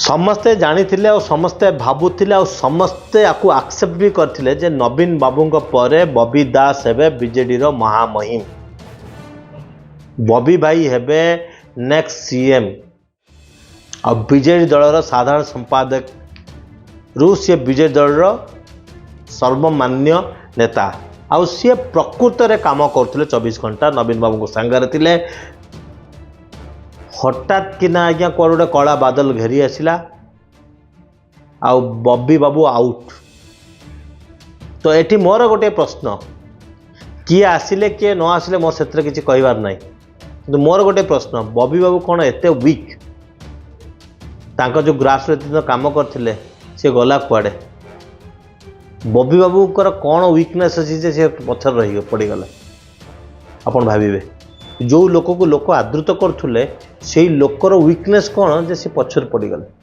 समस्ते जानी समस्ते भावुले और समस्ते आपको एक्सेप्ट भी करते जे नवीन बाबू परे बबी दास हेबे बीजेडी रो महामहिम। बबी भाई हेबे नेक्स्ट सीएम और बीजेडी दलर साधारण संपादक रु सी बीजेडी दलर सर्वमान्य नेता आउ सी प्रकृत रे काम करते 24 घंटा नवीन बाबू सांगे थिले। हठात किना आज्ञा कौन गोटे कला बादल घेरी आसला आउ बबी बाबू आउट। तो एटी मोर गोटे प्रश्न किए आसिले किए न आसिले मोर से किसी कहबार ना कि मोर गोटे प्रश्न बबी बाबू कौन एते वीक तांको जो ग्रास काम करते सी गला कुआडे बबी बाबू कौन वीकनेस अच्छी से पथर रही पड़गला आपन भाविबे जो लोक को लोक आदृत करुले से लोकर वीकनेस कौन जे सी पछर पड़गले।